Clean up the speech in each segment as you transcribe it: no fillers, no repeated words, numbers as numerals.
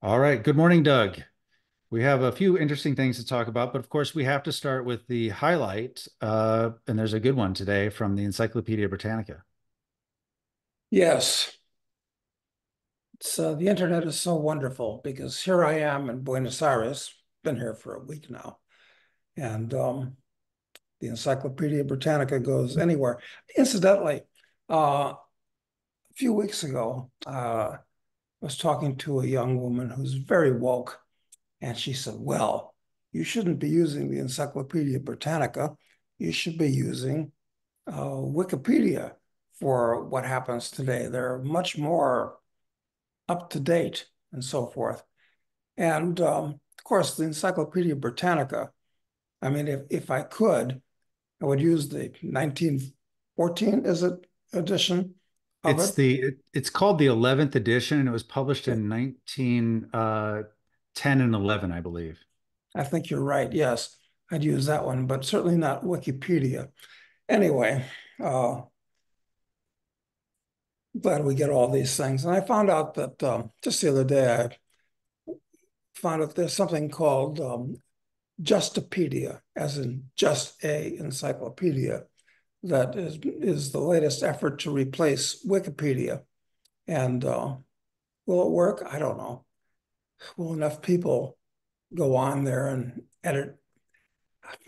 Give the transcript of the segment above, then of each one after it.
All right. Good morning, Doug. We have a few interesting things to talk about, but of course, we have to start with the highlight. And there's a good one today from the Encyclopedia Britannica. Yes, the internet is so wonderful because here I am in Buenos Aires, been here for a week now, and the Encyclopedia Britannica goes anywhere. Incidentally, a few weeks ago, I was talking to a young woman who's very woke, and she said, "Well, you shouldn't be using the Encyclopedia Britannica. You should be using Wikipedia for what happens today. They're much more up to date and so forth." And of course, the Encyclopedia Britannica, I mean, if I could, I would use the 1914, is it, edition of it? It's called the 11th edition, and it was published Yeah, in 1910 and 11, I believe. I think you're right. Yes, I'd use that one, but certainly not Wikipedia. Anyway, uh, glad we get all these things. And I found out that just the other day, I found out there's something called Justopedia, as in just a encyclopedia, that is the latest effort to replace Wikipedia. And will it work? I don't know. Will enough people go on there and edit?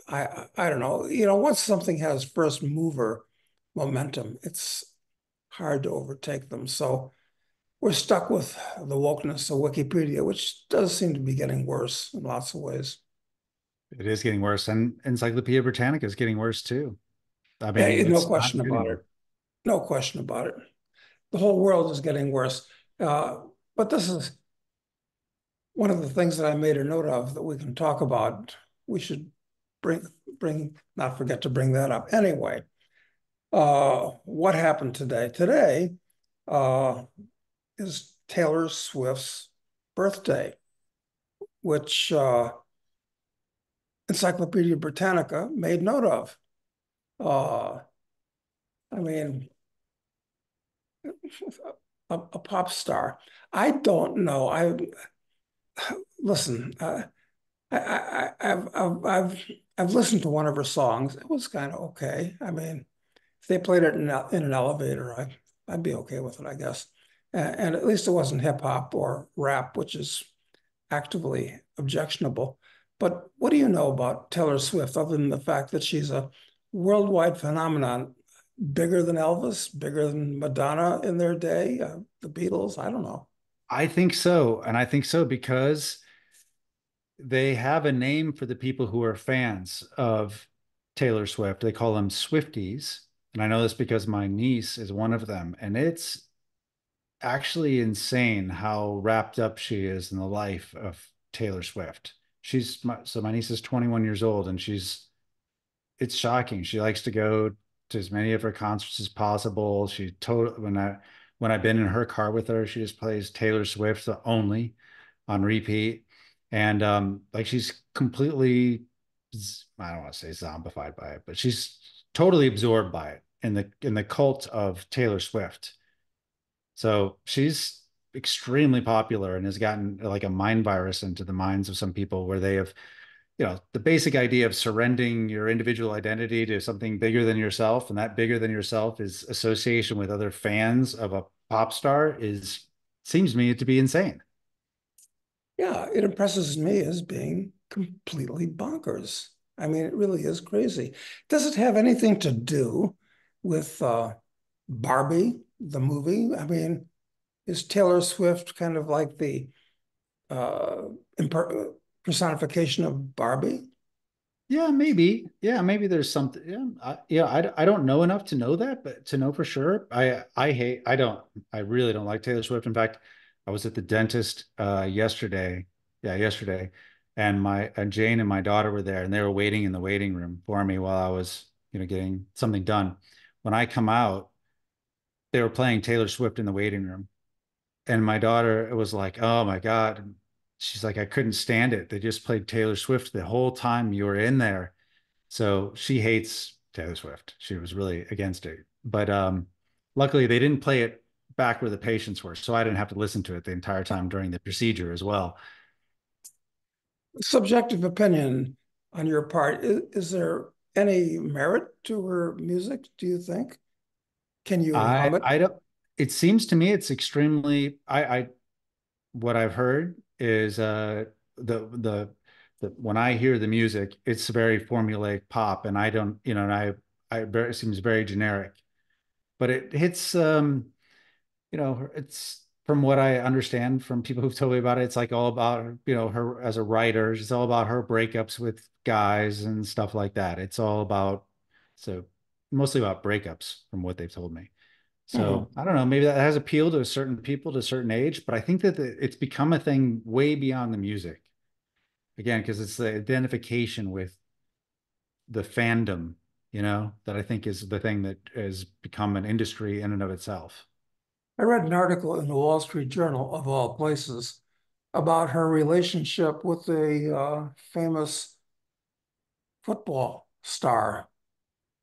I don't know. Once something has first mover momentum, it's hard to overtake them. So we're stuck with the wokeness of Wikipedia, which does seem to be getting worse in lots of ways. It is getting worse, and Encyclopedia Britannica is getting worse too. I Yeah, mean, no it's not question getting about worse. it. No question about it. The whole world is getting worse. But this is one of the things that I made a note of that we can talk about. We should not forget to bring that up. Anyway, what happened today? Today uh, is Taylor Swift's birthday, which Encyclopedia Britannica made note of. Uh, I mean, a pop star. I don't know. I listen. I've listened to one of her songs. It was kind of okay. I mean, if they played it in an elevator, I'd be okay with it, I guess. And at least it wasn't hip hop or rap, which is actively objectionable. But what do you know about Taylor Swift, other than the fact that she's a worldwide phenomenon, bigger than Elvis, bigger than Madonna in their day, the Beatles? I don't know. I think so, and I think so because they have a name for the people who are fans of Taylor Swift. They call them Swifties. And I know this because my niece is one of them. And it's actually insane how wrapped up she is in the life of Taylor Swift. So my niece is 21 years old, and it's shocking. She likes to go to as many of her concerts as possible. She totally when I've been in her car with her, she just plays Taylor Swift only on repeat. And like she's completely, I don't want to say zombified by it, but she's totally absorbed by it in the cult of Taylor Swift. So she's extremely popular and has gotten like a mind virus into the minds of some people where they have, the basic idea of surrendering your individual identity to something bigger than yourself, and that bigger than yourself is association with other fans of a pop star is seems to me to be insane. Yeah, it impresses me as being completely bonkers. I mean, it really is crazy. Does it have anything to do with Barbie, the movie? I mean, is Taylor Swift kind of like the uh, personification of Barbie? Yeah, maybe. Yeah, maybe there's something. I don't know enough to know that, but to know for sure, I really don't like Taylor Swift. In fact, I was at the dentist yesterday. Yeah, yesterday, and my and Jane and my daughter were there, and they were waiting in the waiting room for me while I was, getting something done. When I come out, they were playing Taylor Swift in the waiting room. And my daughter was like, "Oh my God." She's like, "I couldn't stand it. They just played Taylor Swift the whole time you were in there." So she hates Taylor Swift. She was really against it. But luckily they didn't play it back where the patients were, so I didn't have to listen to it the entire time during the procedure as well. Subjective opinion on your part. Is there any merit to her music, do you think? Can you hum it? I don't. It seems to me it's extremely. I what I've heard is the the when I hear the music, it's very formulaic pop, and I don't, and it seems very generic, but it hits, it's from what I understand from people who've told me about it, it's like all about, her as a writer. It's all about her breakups with guys and stuff like that. It's all about, so mostly about breakups from what they've told me. Mhm. So I don't know, maybe that has appeal to certain people to a certain age, but I think that it's become a thing way beyond the music. Again, because it's the identification with the fandom, that I think is the thing that has become an industry in and of itself. I read an article in the Wall Street Journal, of all places, about her relationship with a famous football star.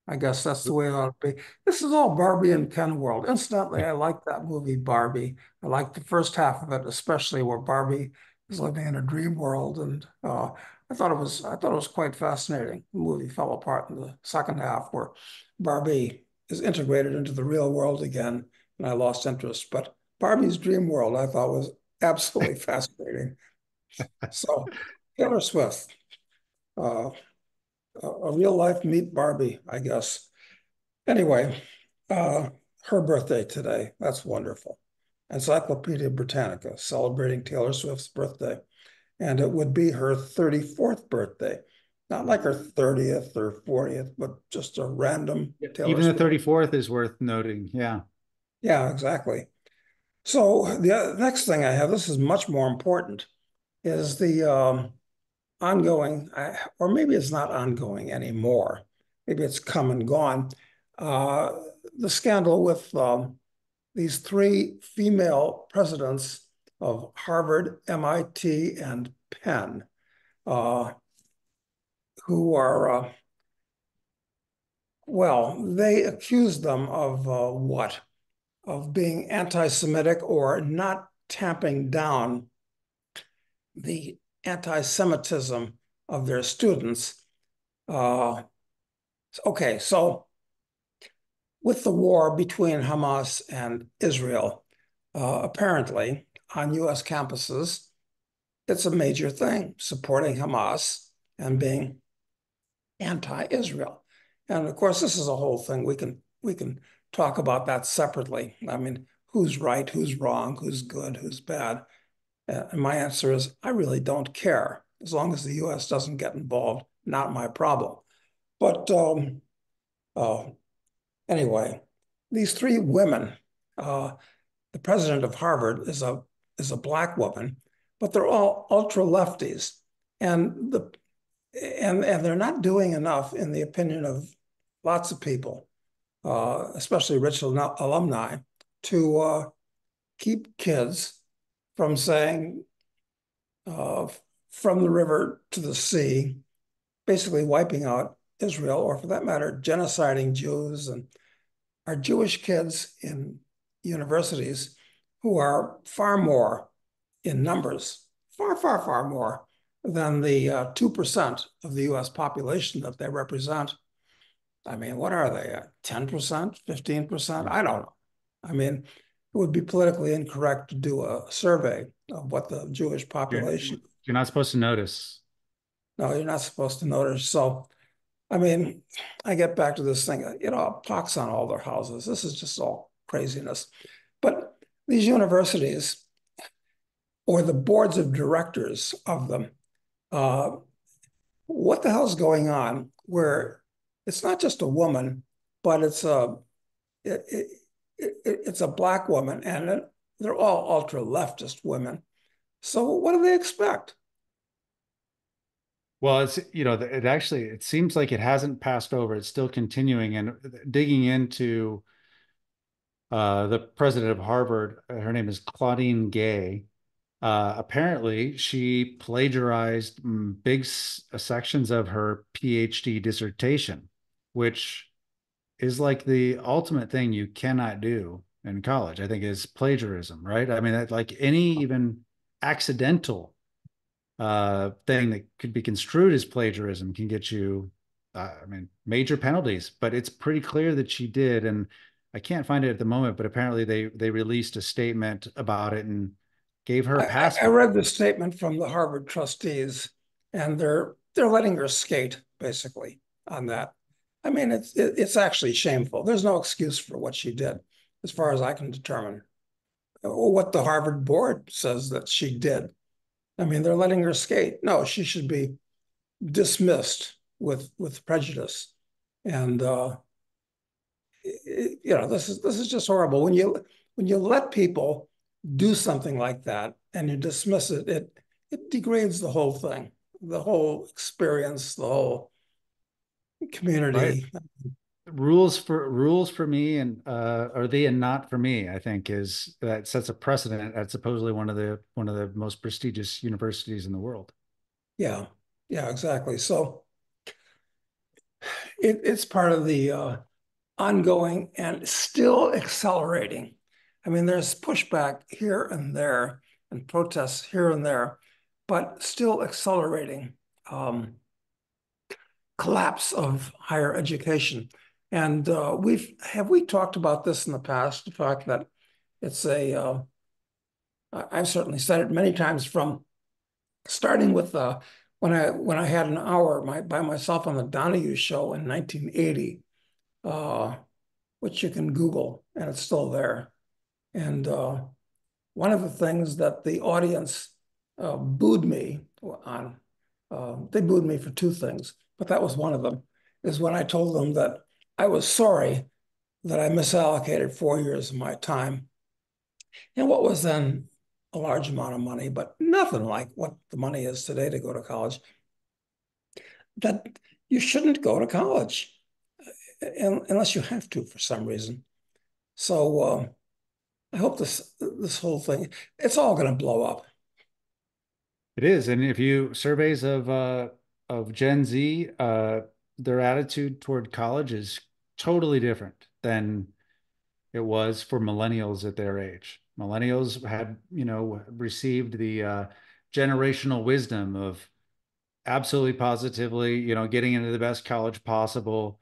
I guess that's the way it ought to be. This is all Barbie and Ken world. Incidentally, I like that movie Barbie. I like the first half of it, especially where Barbie is living in a dream world, and I thought it was quite fascinating. The movie fell apart in the second half, where Barbie is integrated into the real world again, and I lost interest. But Barbie's dream world, I thought was absolutely fascinating. So Taylor Swift, uh, a real life meet Barbie, I guess. Anyway, uh, her birthday today. That's wonderful. Encyclopedia Britannica celebrating Taylor Swift's birthday. And it would be her 34th birthday. Not like her 30th or 40th, but just a random Taylor Even the Swift. 34th is worth noting. Yeah. Yeah, exactly. So the next thing I have, this is much more important, is the ongoing, or maybe it's not ongoing anymore. Maybe it's come and gone. Uh, the scandal with these three female presidents of Harvard, MIT, and Penn, uh, who are, well, they accused them of what? Of being anti-Semitic or not tamping down the anti-Semitism of their students. Uh, okay, so with the war between Hamas and Israel, apparently on US campuses, it's a major thing, supporting Hamas and being anti-Israel. And of course, this is a whole thing. We can talk about that separately. I mean, who's right, who's wrong, who's good, who's bad. And my answer is, I really don't care. As long as the US doesn't get involved, not my problem. But uh, anyway, these three women, uh, the president of Harvard is a black woman, but they're all ultra lefties, and the and they're not doing enough, in the opinion of lots of people, especially rich alumni, to keep kids from saying uh, from the river to the sea, basically wiping out Israel, or for that matter, genociding Jews. And our Jewish kids in universities, who are far more in numbers, far, far, far more than the 2% of the US population that they represent. I mean, what are they at? 10%, 15%? I don't know. I mean, it would be politically incorrect to do a survey of what the Jewish You're, population. you're not supposed to notice. No, you're not supposed to notice. So, I mean, I get back to this thing, pox on all their houses. This is just all craziness. But these universities, or the boards of directors of them, uh, what the hell's going on where it's not just a woman, but it, it, it's a black woman, and they're all ultra leftist women. So what do they expect? Well, it seems like it hasn't passed over. It's still continuing, and digging into the president of Harvard. Her name is Claudine Gay. Apparently, she plagiarized big sections of her PhD dissertation, which is like the ultimate thing you cannot do. in college, I think, is plagiarism, right? I mean, like any even accidental thing that could be construed as plagiarism can get you, I mean, major penalties. But it's pretty clear that she did, and I can't find it at the moment. But apparently, they released a statement about it and gave her a pass. I read the statement from the Harvard trustees, and they're letting her skate basically on that. I mean, it's actually shameful. There's no excuse for what she did, as far as I can determine. Or what the Harvard board says that she did. I mean, they're letting her skate. No, she should be dismissed with prejudice. And this is just horrible. When you let people do something like that and you dismiss it, it degrades the whole thing, the whole experience, the whole Right. community. Rules for me and are they and not for me, I think, is that sets a precedent at supposedly one of the most prestigious universities in the world. Yeah, yeah, exactly. So it's part of the ongoing and still accelerating. I mean, there's pushback here and there and protests here and there, but still accelerating collapse of higher education. And we talked about this in the past, the fact that it's I've certainly said it many times, from starting with when I had an hour by myself on the Donahue show in 1980, uh, which you can Google and it's still there. And one of the things that the audience booed me on, they booed me for two things, but that was one of them, is when I told them that I was sorry that I misallocated 4 years of my time and what was then a large amount of money, but nothing like what the money is today to go to college, that you shouldn't go to college unless you have to for some reason. So I hope this whole thing, it's all going to blow up. It is, and if you surveys of Gen Z, their attitude toward college is totally different than it was for millennials at their age. Millennials had, received the generational wisdom of absolutely positively, getting into the best college possible.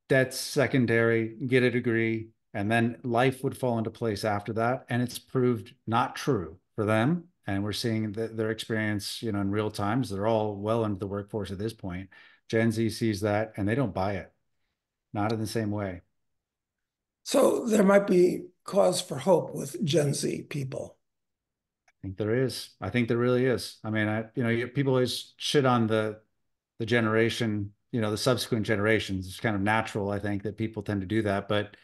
That's secondary, get a degree, and then life would fall into place after that. And it's proved not true for them. And we're seeing their experience, in real times. They're all well into the workforce at this point. Gen Z sees that and they don't buy it, not in the same way. So there might be cause for hope with Gen Z people. I think there is. I think there really is. I mean, people always shit on the generation, the subsequent generations. It's kind of natural, I think, that people tend to do that. But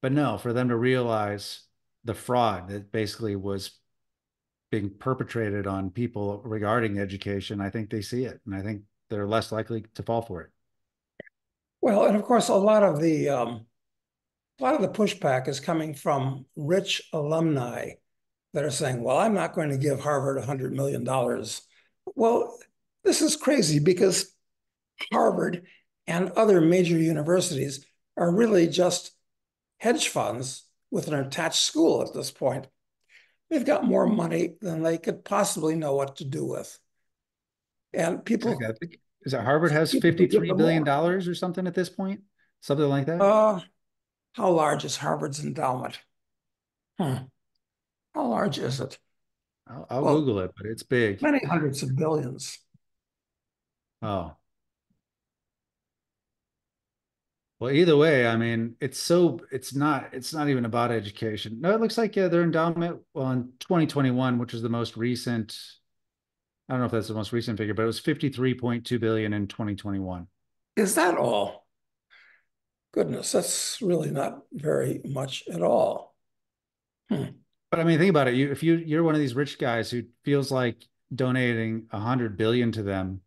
no, for them to realize the fraud that basically was being perpetrated on people regarding education, I think they see it, and I think they're less likely to fall for it. Well, and of course, a lot of the pushback is coming from rich alumni that are saying, "Well, I'm not going to give Harvard $100 million." Well, this is crazy because Harvard and other major universities are really just hedge funds with an attached school at this point. They've got more money than they could possibly know what to do with. And Exactly. people I think is that Harvard has people who give $53 them billion more. dollars or something at this point, something like that. Uh, how large is Harvard's endowment? Hmm. How large is it? I'll Well, Google it, but it's big. many hundreds of billions. Oh, well, either way, I mean, it's not even about education. No, it looks like, yeah, their endowment, well, in 2021, which is the most recent, I don't know if that's the most recent figure, but it was 53.2 billion in 2021. Is that all? Goodness, that's really not very much at all. Hmm. But I mean, think about it. If you're one of these rich guys who feels like donating 100 billion to them,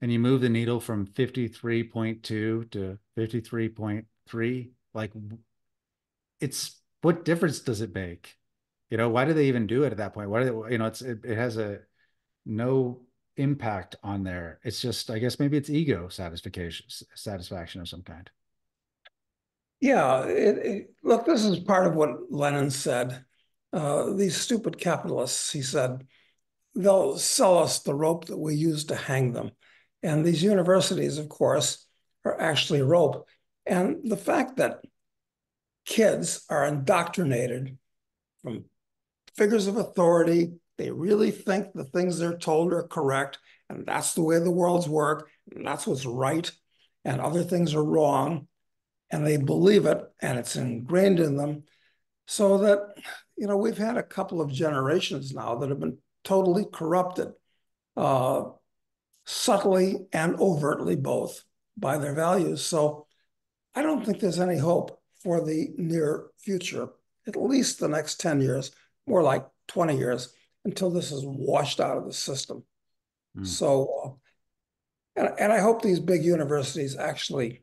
and you move the needle from 53.2 to 53.3, like, it's what difference does it make? Why do they even do it at that point? Why do they, it has a no impact on there. It's just, I guess maybe it's ego satisfaction of some kind. Yeah, look, this is part of what Lenin said. These stupid capitalists, he said, they'll sell us the rope that we use to hang them. And these universities, of course, are actually rope. And the fact that kids are indoctrinated from figures of authority, they really think the things they're told are correct, and that's the way the worlds work, and that's what's right, and other things are wrong, and they believe it, and it's ingrained in them. So that, we've had a couple of generations now that have been totally corrupted, uh, subtly and overtly both by their values. So I don't think there's any hope for the near future, at least the next 10 years, more like 20 years, until this is washed out of the system. Mm. So, and I hope these big universities actually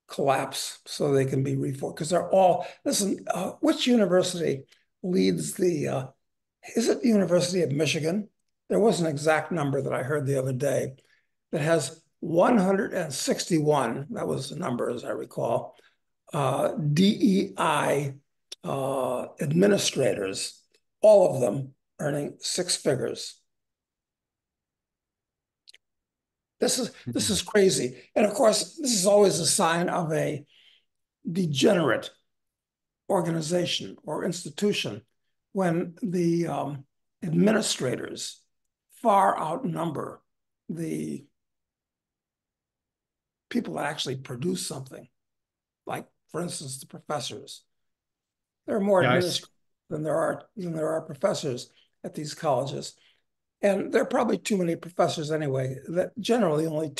collapse so they can be reformed, because they're all, listen, which university leads is it the University of Michigan? There was an exact number that I heard the other day that has 161, that was the number as I recall, DEI administrators, all of them earning six figures. This Mm. is crazy. And of course, this is always a sign of a degenerate organization or institution when the administrators far outnumber the people that actually produce something. Like, for instance, the professors. There are more Yeah, administrators than there are professors at these colleges. And there are probably too many professors anyway that generally only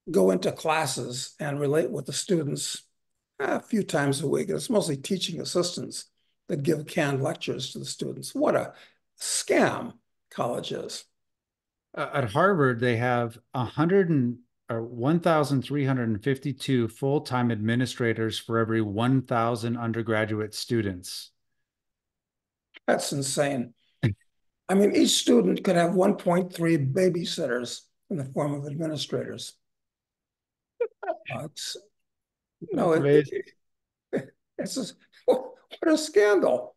go into classes and relate with the students a few times a week. It's mostly teaching assistants that give canned lectures to the students. What a scam college is. at Harvard, they have 1,352 full-time administrators for every 1,000 undergraduate students. That's insane. I mean, each student could have 1.3 babysitters in the form of administrators. It's no, That's amazing. it's just, what a scandal.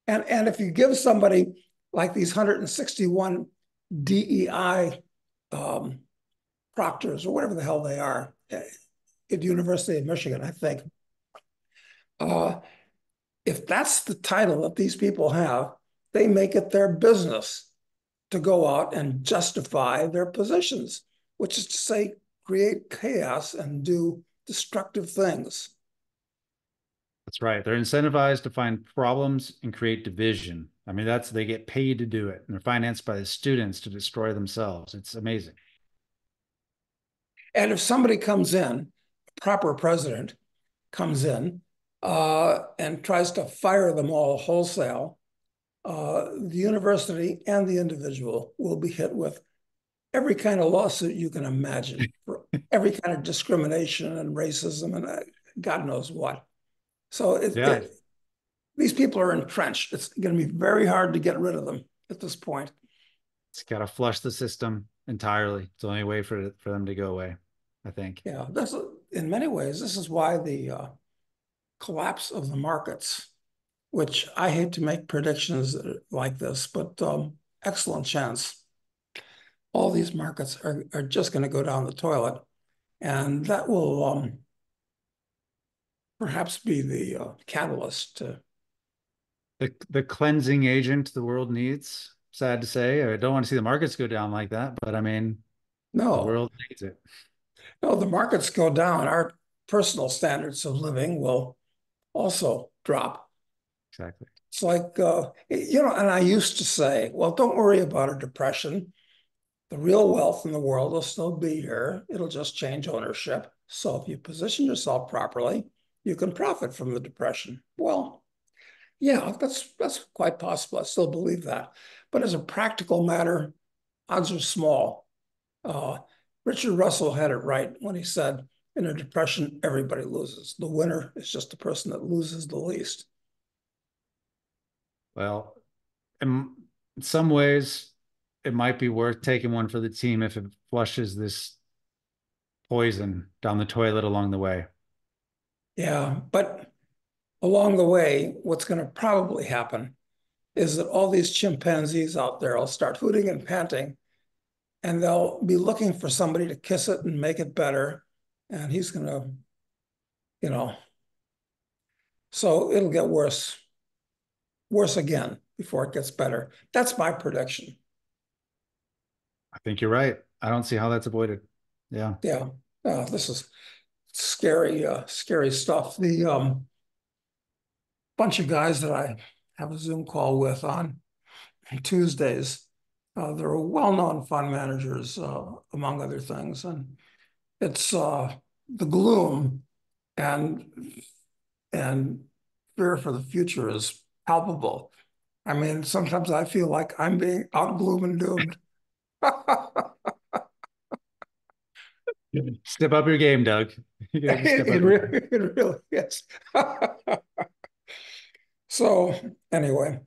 And if you give somebody like these 161 DEI proctors or whatever the hell they are at the University of Michigan, I think, uh, if that's the title that these people have, they make it their business to go out and justify their positions, which is to say, create chaos and do destructive things. That's right. They're incentivized to find problems and create division. I mean, they get paid to do it, and they're financed by the students to destroy themselves. It's amazing. And if somebody comes in, a proper president comes in and tries to fire them all wholesale, the university and the individual will be hit with every kind of lawsuit you can imagine for every kind of discrimination and racism and God knows what. So Yeah, these people are entrenched. It's going to be very hard to get rid of them at this point. it's got to flush the system entirely. It's the only way for them to go away, I think. Yeah, that's in many ways. This is why the collapse of the markets, which I hate to make predictions like this, but excellent chance. All these markets are just going to go down the toilet, and that will perhaps be the catalyst to. The cleansing agent the world needs. Sad to say. I don't want to see the markets go down like that, but I mean, the No, world needs it. no, the markets go down. Our personal standards of living will also drop. Exactly. It's like, and I used to say, well, don't worry about a depression. The real wealth in the world will still be here. It'll just change ownership. So if you position yourself properly, you can profit from the depression. Well, yeah, that's quite possible. I still believe that. But as a practical matter, odds are small. Uh, Richard Russell had it right when he said, in a depression, everybody loses. The winner is just the person that loses the least. Well, in some ways, it might be worth taking one for the team if it flushes this poison down the toilet along the way. Yeah, but along the way, what's going to probably happen is that all these chimpanzees out there will start hooting and panting, and they'll be looking for somebody to kiss it and make it better. And he's going to, you know, so it'll get worse, worse again before it gets better. That's my prediction. I think you're right. I don't see how that's avoided. Yeah. Yeah. This is scary, scary stuff. The bunch of guys that I have a Zoom call with on Tuesdays, they're well-known fund managers, among other things, and it's the gloom and and fear for the future is palpable. I mean, sometimes I feel like I'm being out gloom and doomed. Step up your game, Doug. You gotta step up your game. It really is. So anyway,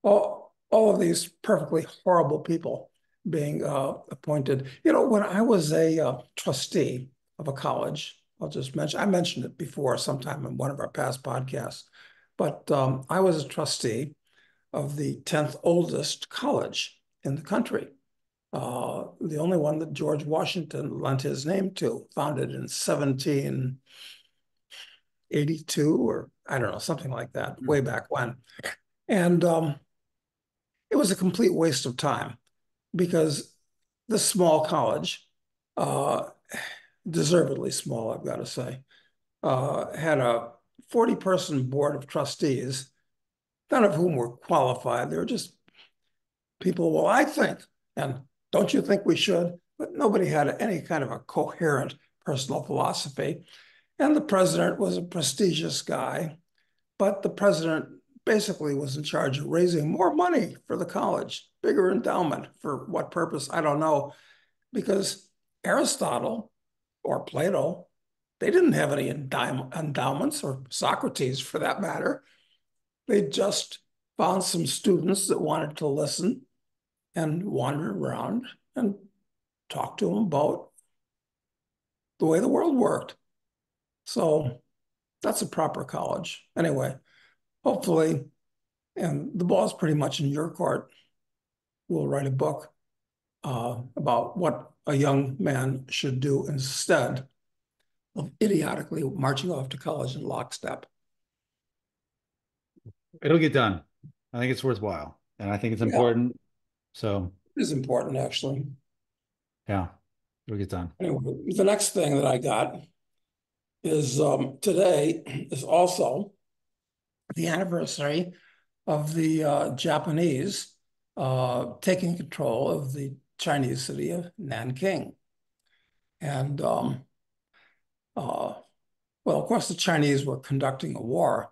all of these perfectly horrible people being appointed. You know, when I was a trustee of a college, I mentioned it before sometime in one of our past podcasts, but I was a trustee of the 10th oldest college in the country. The only one that George Washington lent his name to, founded in 1782, or I don't know, something like that, way back when. And it was a complete waste of time because this small college, uh, deservedly small, I've got to say, had a 40-person board of trustees, none of whom were qualified. They were just people, well, I think, and don't you think we should? But nobody had any kind of a coherent personal philosophy. And the president was a prestigious guy, but the president basically was in charge of raising more money for the college, bigger endowment. For what purpose? I don't know. Because Aristotle or Plato, they didn't have any endowments, or Socrates for that matter. They just found some students that wanted to listen and wander around and talk to them about the way the world worked. So that's a proper college. Anyway, hopefully, and the ball's pretty much in your court. We'll write a book about what a young man should do instead of idiotically marching off to college in lockstep. It'll get done. I think it's worthwhile, and I think it's Yeah, important. So it is important, actually. yeah, it'll get done. Anyway, the next thing that I got is today is also the anniversary of the Japanese taking control of the Chinese city of Nanking. And uh, well, of course, the Chinese were conducting a war.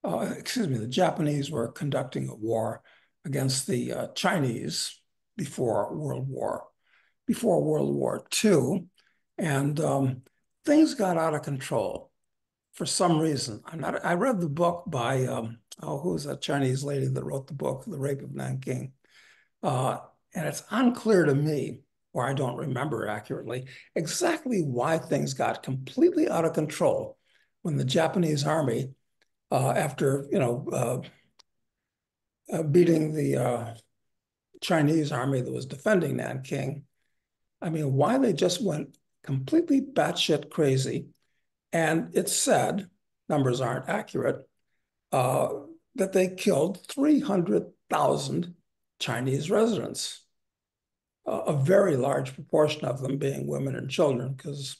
Excuse me, the Japanese were conducting a war against the Chinese before World War, before World War II, and things got out of control for some reason. I read the book by who was that Chinese lady that wrote the book, The Rape of Nanking? Uh, and it's unclear to me, or I don't remember accurately, exactly why things got completely out of control when the Japanese army, after beating the Chinese army that was defending Nanking, I mean, why they just went completely batshit crazy. And it's said, numbers aren't accurate, uh, that they killed 300,000 Chinese residents, a very large proportion of them being women and children, because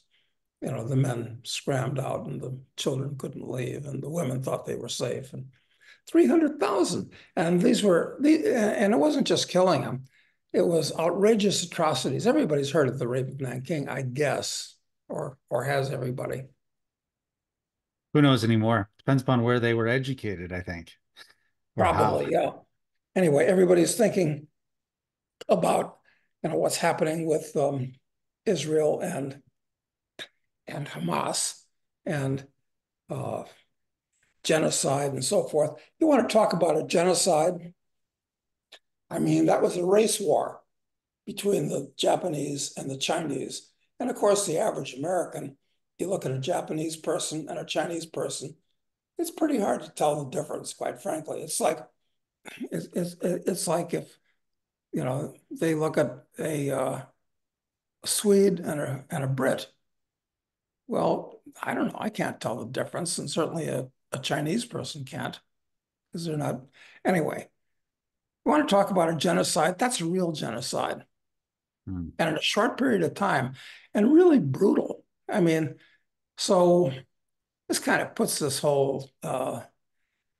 the men scrammed out and the children couldn't leave, and the women thought they were safe. And 300,000, and and it wasn't just killing them; it was outrageous atrocities. Everybody's heard of the rape of Nanking, I guess, or has everybody? Who knows anymore? Depends upon where they were educated, I think, or how. Probably, yeah. Anyway, everybody's thinking about what's happening with Israel and Hamas and uh, genocide and so forth. You want to talk about a genocide? I mean, that was a race war between the Japanese and the Chinese. And of course, the average American you look at a Japanese person and a Chinese person, it's pretty hard to tell the difference, quite frankly. It's like if, they look at a Swede and a Brit. Well, I don't know. I can't tell the difference, and certainly a Chinese person can't because they're not. Anyway, we want to talk about a genocide. That's a real genocide, Hmm. and in a short period of time, and really brutal. I mean, so this kind of puts this whole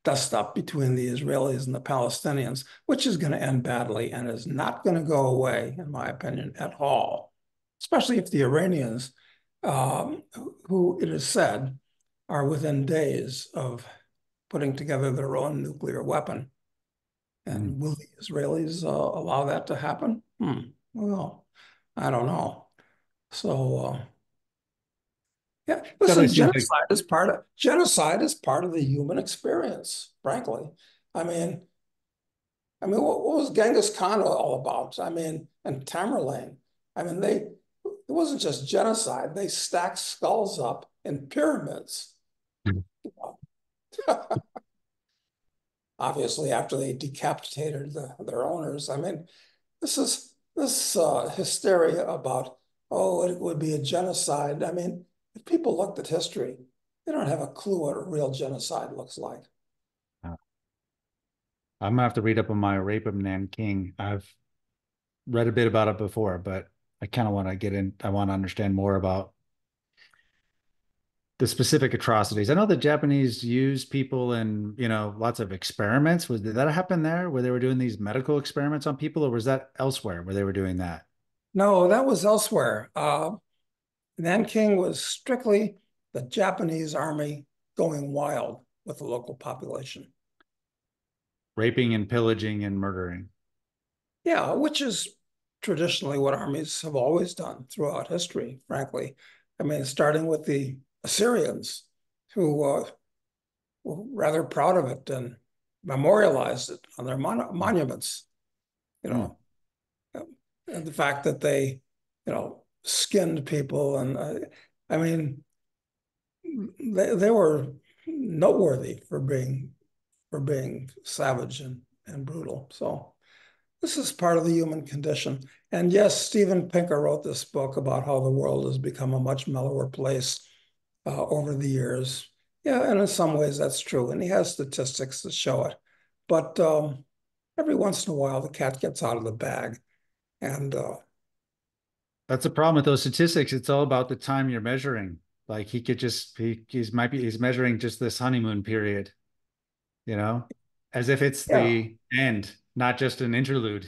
dust up between the Israelis and the Palestinians, which is going to end badly and is not going to go away, in my opinion, at all. Especially if the Iranians, um, who it is said are within days of putting together their own nuclear weapon. Hmm. And will the Israelis allow that to happen? Well, I don't know. So, yeah, Definitely listen, seems like genocide is part of the human experience, frankly. I mean, what was Genghis Khan all about? I mean, and Tamerlane. I mean, it wasn't just genocide. They stacked skulls up in pyramids. Obviously, after they decapitated their owners. I mean, this hysteria about, oh, it would be a genocide. I mean, if people looked at history, they don't have a clue what a real genocide looks like. I'm gonna have to read up on my rape of Nanking. I've read a bit about it before, but I kind of want to get in. I want to understand more about the specific atrocities. I know the Japanese use people in, lots of experiments. Did that happen there where they were doing these medical experiments on people, or was that elsewhere where they were doing that? No, that was elsewhere. Nanking was strictly the Japanese army going wild with the local population. Raping and pillaging and murdering. Yeah, which is traditionally what armies have always done throughout history, frankly. I mean, starting with the Assyrians, who were rather proud of it and memorialized it on their monuments, you Hmm. know, and the fact that they, skinned people. And I mean, they were noteworthy for being savage and brutal. So this is part of the human condition. And yes, Steven Pinker wrote this book about how the world has become a much mellower place over the years. Yeah, and in some ways that's true. And he has statistics that show it. But every once in a while, the cat gets out of the bag. And That's the problem with those statistics. It's all about the time you're measuring. Like he could just he's measuring just this honeymoon period, you know, as if it's yeah, the end, not just an interlude.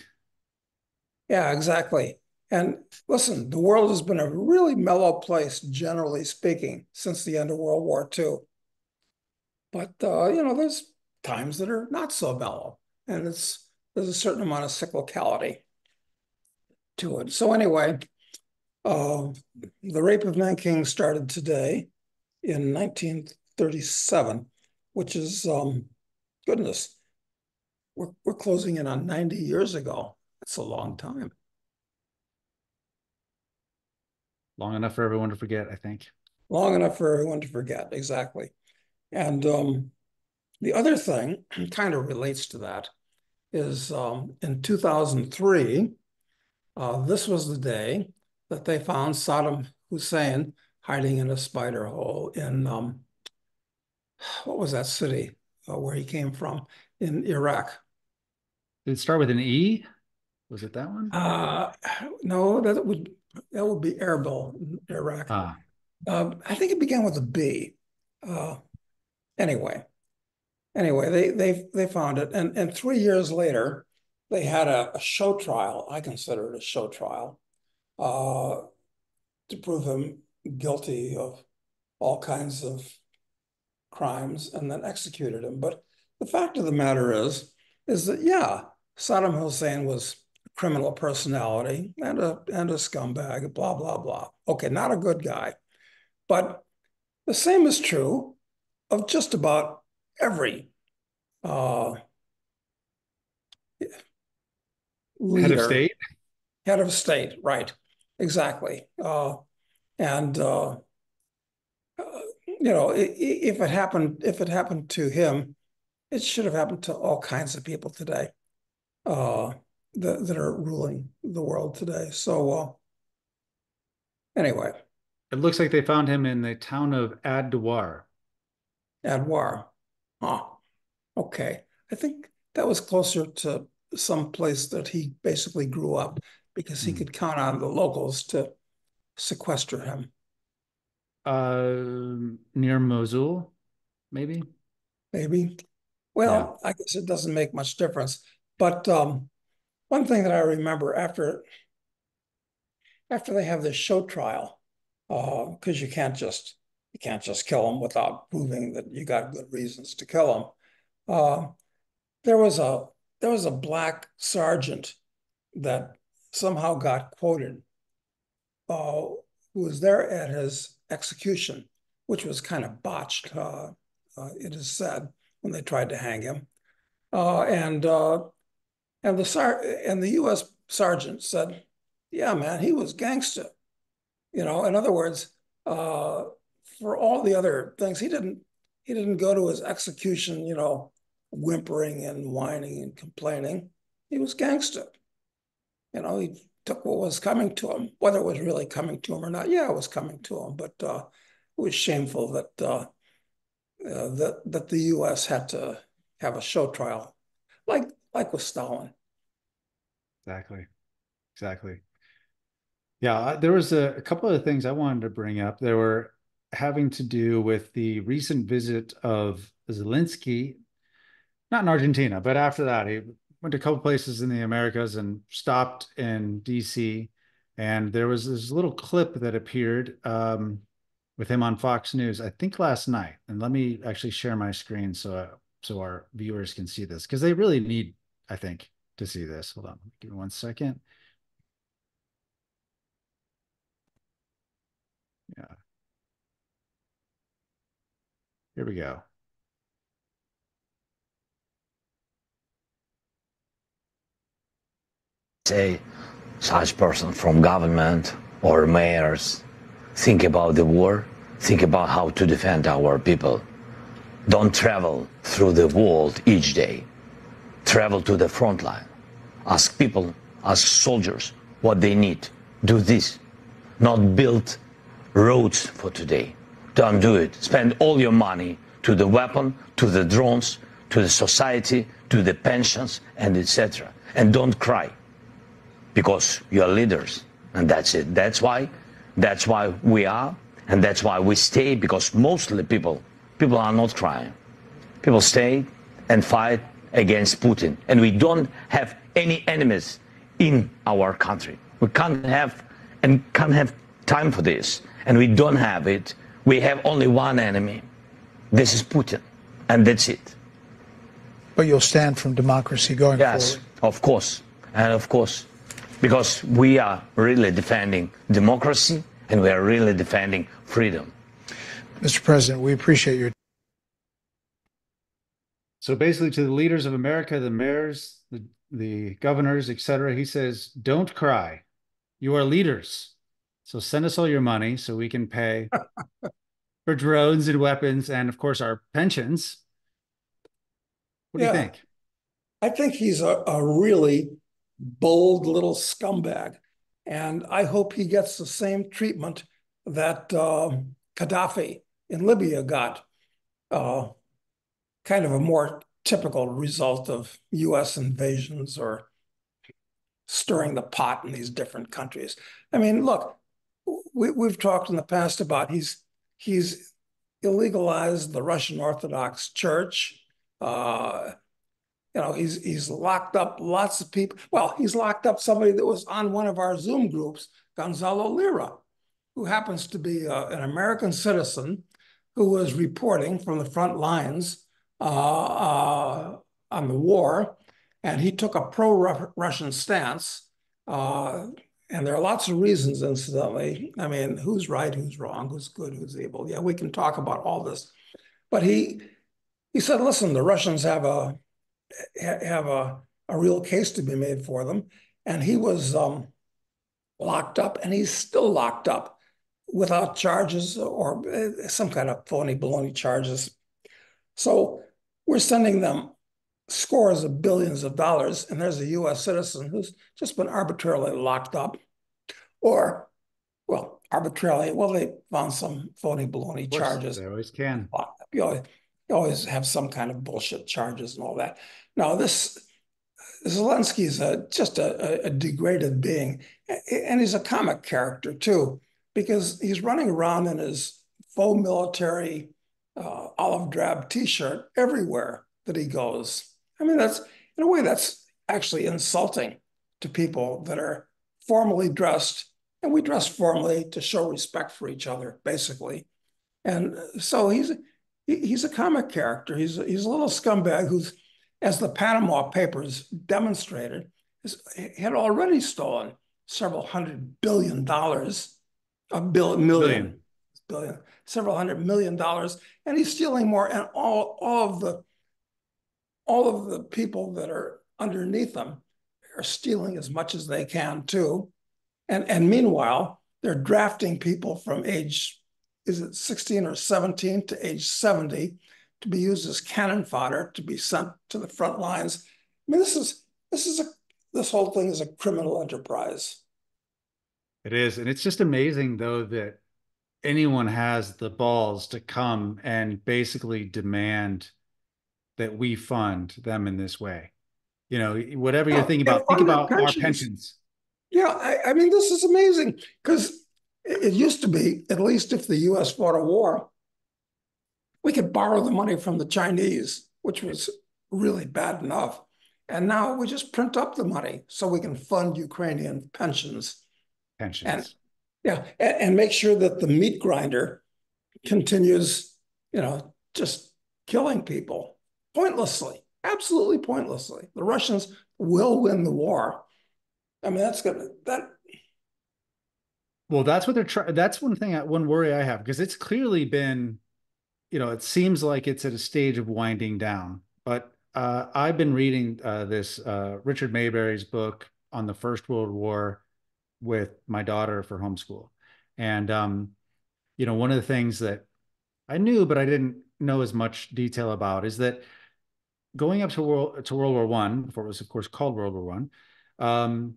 yeah, exactly. And listen, the world has been a really mellow place, generally speaking, since the end of World War II. But there's times that are not so mellow, and there's a certain amount of cyclicality to it. So anyway, uh, the rape of Nanking started today in 1937, which is goodness, we're closing in on 90 years ago. That's a long time. Long enough for everyone to forget, I think. Long enough for everyone to forget, exactly. And the other thing kind of relates to that is in 2003, this was the day that they found Saddam Hussein hiding in a spider hole in what was that city where he came from in Iraq? Did it start with an E? Was it that one? Uh, no, that would be Erbil in Iraq. Ah, I think it began with a B. Uh, anyway, they found it, and 3 years later, they had a show trial. I consider it a show trial uh, to prove him guilty of all kinds of crimes, and then executed him. But the fact of the matter is that yeah, Saddam Hussein was a criminal personality and a scumbag. Blah blah blah. Okay, not a good guy, but the same is true of just about every uh, head of leader, state. head of state, right? Exactly. And if it happened to him, it should have happened to all kinds of people today uh, that are ruling the world today. So anyway, It looks like they found him in the town of Ad-Dawar. Adwar. Huh. Okay. I think that was closer to some place that he basically grew up because he Hmm. could count on the locals to sequester him, Near Mosul, maybe. maybe. Yeah. Well, I guess it doesn't make much difference. But one thing that I remember after they have this show trial, because you can't just kill them without proving that you got good reasons to kill them. Uh, there was a there was a black sergeant that somehow got quoted, who was there at his execution, which was kind of botched. It is said when they tried to hang him, uh, and uh, and the U.S. sergeant said, "Yeah, man, he was gangster." In other words, uh, for all the other things, he didn't go to his execution, whimpering and whining and complaining. He was gangster. He took what was coming to him, whether it was really coming to him or not. Yeah, it was coming to him, but it was shameful that the U.S. had to have a show trial, like with Stalin. Exactly. Exactly. Yeah, there was a couple of things I wanted to bring up. They were having to do with the recent visit of Zelensky, not in Argentina, but after that, he went to a couple places in the Americas and stopped in DC. And there was this little clip that appeared with him on Fox News, I think last night. And let me actually share my screen so our viewers can see this because they really need, I think, to see this. Hold on, give me 1 second. Yeah, here we go. Say such person from government or mayors think about the war, think about how to defend our people. Don't travel through the world each day. Travel to the front line. Ask people, ask soldiers what they need. Do this. Not build roads for today. Don't do it. Spend all your money to the weapon, to the drones, to the society, to the pensions, and etc. And don't cry, because you are leaders, and that's it. That's why we are, and that's why we stay, because mostly people are not crying. People stay and fight against Putin, and we don't have any enemies in our country. We can't have time for this, and we don't have it. We have only one enemy. This is Putin, and that's it. But you'll stand from democracy going forward. Yes, of course, and of course, because we are really defending democracy and we are really defending freedom. Mr. President, we appreciate your. So basically, to the leaders of America, the mayors, the governors, etc., he says, "Don't cry. You are leaders. So send us all your money so we can pay for drones and weapons and, of course, our pensions." What do you Yeah, think? I think he's a really bold little scumbag. And I hope he gets the same treatment that Gaddafi in Libya got, uh, kind of a more typical result of US invasions or stirring the pot in these different countries. I mean, look, we've talked in the past about he's illegalized the Russian Orthodox Church. Uh, he's locked up lots of people. Well, he's locked up somebody that was on one of our Zoom groups, Gonzalo Lira, who happens to be an American citizen who was reporting from the front lines on the war, and he took a pro-Russian stance. Uh, and there are lots of reasons, incidentally. I mean, who's right, who's wrong, who's good, who's evil. Yeah, we can talk about all this. But he said, listen, the Russians have a real case to be made for them. And he was locked up, and he's still locked up. without charges or some kind of phony baloney charges. So we're sending them scores of billions of dollars, and there's a US citizen who's just been arbitrarily locked up, or, well, arbitrarily, well, they found some phony baloney Of course, charges. they always can. You always have some kind of bullshit charges and all that. Now, this Zelensky is just a degraded being, and he's a comic character too, because he's running around in his faux military olive drab T-shirt everywhere that he goes. I mean, that's in a way that's actually insulting to people that are formally dressed, and we dress formally to show respect for each other, basically. And so he's a comic character. He's a little scumbag who's, as the Panama Papers demonstrated, had already stolen several $100 billion, Billion. billion, several $100 million, and he's stealing more. And all of the people that are underneath them are stealing as much as they can too. And meanwhile, they're drafting people from age, is it 16 or 17 to age 70 to be used as cannon fodder to be sent to the front lines. I mean, this whole thing is a criminal enterprise. It is. And it's just amazing, though, that anyone has the balls to come and basically demand that we fund them in this way. You know, whatever you're Yeah, thinking and about, think fund their about our pensions. pensions. Yeah, I mean, this is amazing because it used to be, at least if the US fought a war, we could borrow the money from the Chinese, which was really bad enough. And now we just print up the money so we can fund Ukrainian pensions. And Pensions. yeah, and make sure that the meat grinder continues, just killing people pointlessly, absolutely pointlessly. The Russians will win the war. I mean, that. Well, that's what they're trying. That's one worry I have, because it's clearly been, it seems like it's at a stage of winding down. But I've been reading this Richard Maybury's book on the First World War with my daughter for homeschool. And, one of the things that I knew, but I didn't know as much detail about, is that going up to World War One, before it was, of course, called World War One,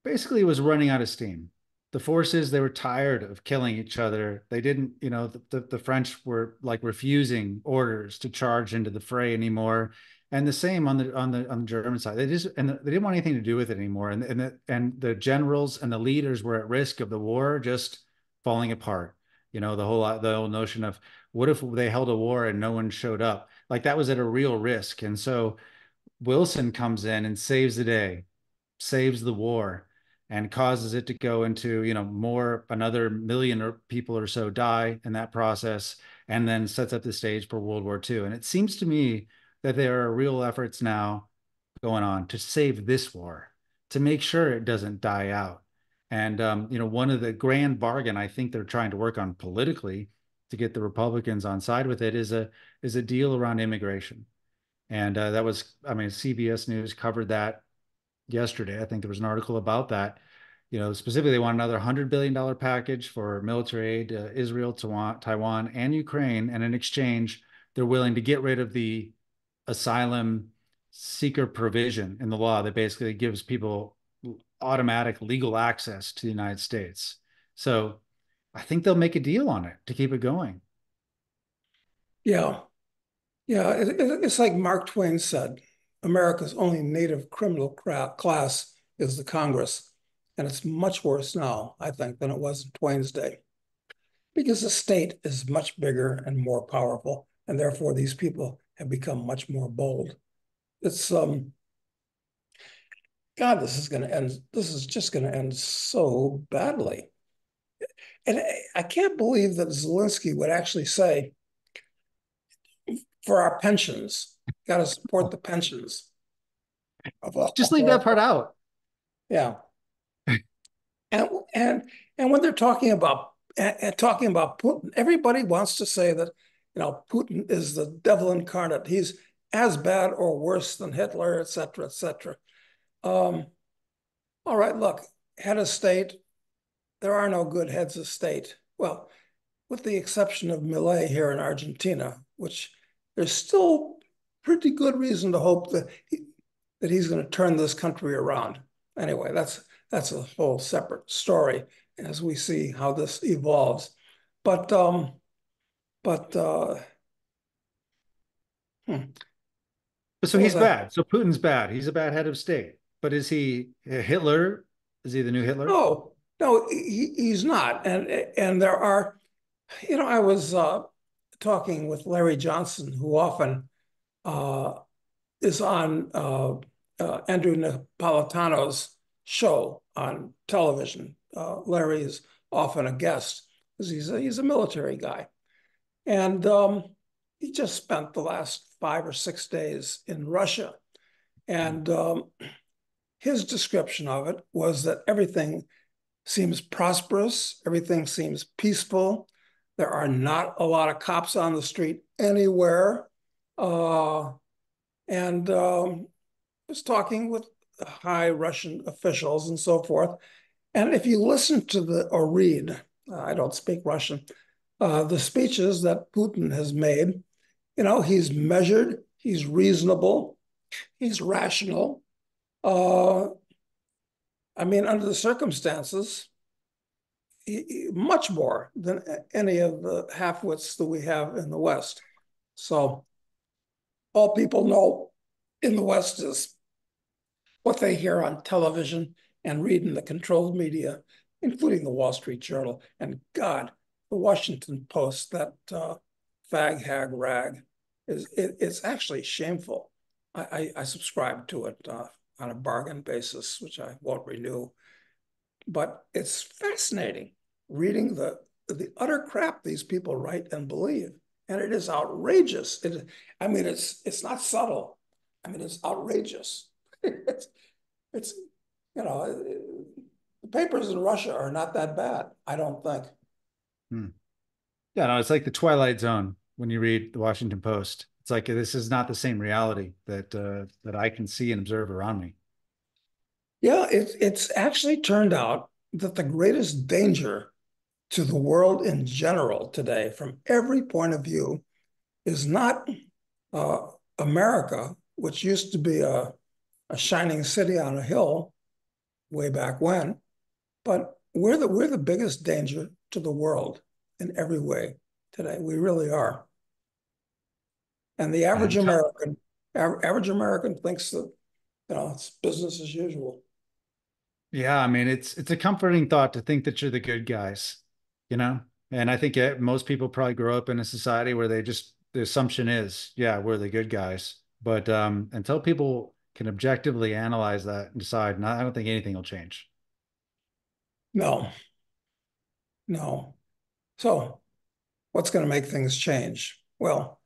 basically it was running out of steam. The forces, they were tired of killing each other. They didn't, the French were like refusing orders to charge into the fray anymore. And the same on the German side. They didn't want anything to do with it anymore. And the generals and the leaders were at risk of the war just falling apart. The whole notion of, what if they held a war and no one showed up? Like, that was at a real risk. And so Wilson comes in and saves the day, saves the war, and causes it to go into, another million or people or so die in that process, and then sets up the stage for World War II. And it seems to me that there are real efforts now going on to save this war, to make sure it doesn't die out. And, one of the grand bargain I think they're trying to work on politically to get the Republicans on side with it is a deal around immigration. And that was, I mean, CBS News covered that yesterday. I think there was an article about that. Specifically, they want another $100 billion package for military aid to Israel, Taiwan, and Ukraine. And in exchange, they're willing to get rid of the asylum seeker provision in the law that basically gives people automatic legal access to the United States. So I think they'll make a deal on it to keep it going. Yeah. Yeah, it's like Mark Twain said, America's only native criminal class is the Congress. And it's much worse now, I think, than it was in Twain's day. Because the state is much bigger and more powerful, and therefore these people have become much more bold. It's God, this is just gonna end so badly. And I can't believe that Zelensky would actually say, for our pensions, got to support the pensions of a Just leave that part out. Yeah. And when they're talking about Putin, everybody wants to say that Putin is the devil incarnate. He's as bad or worse than Hitler, et cetera, et cetera. All right, look, head of state, there are no good heads of state. well, with the exception of Milei here in Argentina, which there's still pretty good reason to hope that he's going to turn this country around. Anyway, that's a whole separate story as we see how this evolves. But but hmm, But so what he's was I? bad. So Putin's bad. He's a bad head of state. But is he Hitler? Is he the new Hitler? No, no, he's not. And there are, I was talking with Larry Johnson, who often uh, is on Andrew Napolitano's show on television. Larry is often a guest because he's a military guy, and he just spent the last 5 or 6 days in Russia, and his description of it was that everything seems prosperous, everything seems peaceful. There are not a lot of cops on the street anywhere. And was talking with high Russian officials and so forth. And if you listen to or read, I don't speak Russian, the speeches that Putin has made, he's measured, he's reasonable, he's rational. Uh, I mean, under the circumstances, much more than any of the half-wits that we have in the West. So all people know in the West is what they hear on television and read in the controlled media, including the Wall Street Journal. And God, the Washington Post, that fag, hag, rag, it's actually shameful. I subscribe to it on a bargain basis, which I won't renew. But it's fascinating reading the utter crap these people write and believe. And it is outrageous. It's not subtle. I mean, it's outrageous. it's the papers in Russia are not that bad, I don't think. Hmm. Yeah, no, it's like the Twilight Zone when you read the Washington Post. It's like this is not the same reality that I can see and observe around me. Yeah, it's actually turned out that the greatest danger to the world in general today, from every point of view, is not uh, America, which used to be a shining city on a hill way back when, but we're the biggest danger to the world in every way today. We really are. And the average And American thinks that it's business as usual. yeah, I mean, it's a comforting thought to think that you're the good guys, you know? And I think most people probably grow up in a society where the assumption is, yeah, we're the good guys. But until people can objectively analyze that and decide, no, I don't think anything will change. No, no. So what's going to make things change? Well,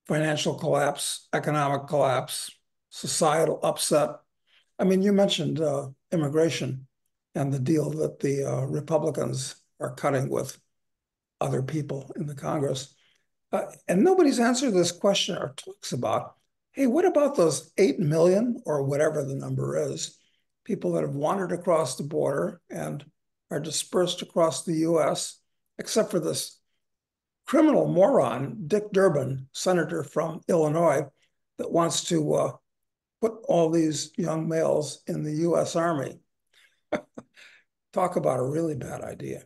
financial collapse, economic collapse, societal upset. I mean, you mentioned immigration and the deal that the Republicans are cutting with other people in the Congress. And nobody's answered this question or talks about, hey, what about those 8 million or whatever the number is, people that have wandered across the border and are dispersed across the US, except for this criminal moron, Dick Durbin, senator from Illinois, that wants to put all these young males in the US Army. Talk about a really bad idea.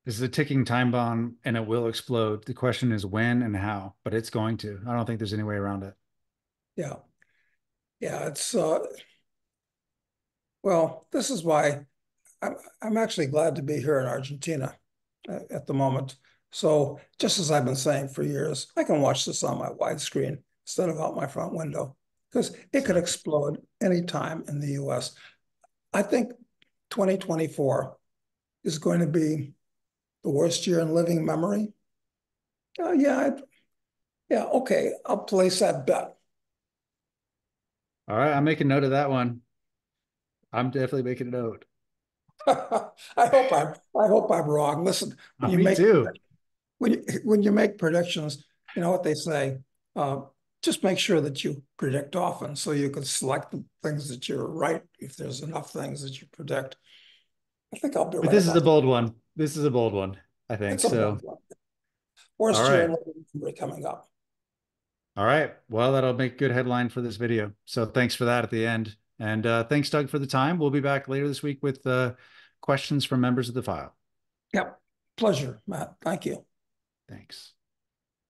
This is a ticking time bomb and it will explode. The question is when and how, but it's going to. I don't think there's any way around it. Yeah. Yeah, well, this is why I'm actually glad to be here in Argentina at the moment. So just as I've been saying for years, I can watch this on my widescreen instead of out my front window because it could explode anytime in the US. I think 2024 is going to be the worst year in living memory. Yeah, okay, I'll place that bet. All right, I'm making note of that one. I'm definitely making a note. I hope I'm wrong. Listen, when you Me make too. when you make predictions, you know what they say. Uh, just make sure that you predict often, so you can select the things that you're right. If there's enough things that you predict, I think I'll be But right this is a about. bold one. This is a bold one, I think. It's a So, bold one. Worst all year right. in living memory coming up. All right. Well, that'll make good headline for this video. So thanks for that at the end. And thanks, Doug, for the time. We'll be back later this week with questions from members of the file. Yep. Pleasure, Matt. Thank you. Thanks.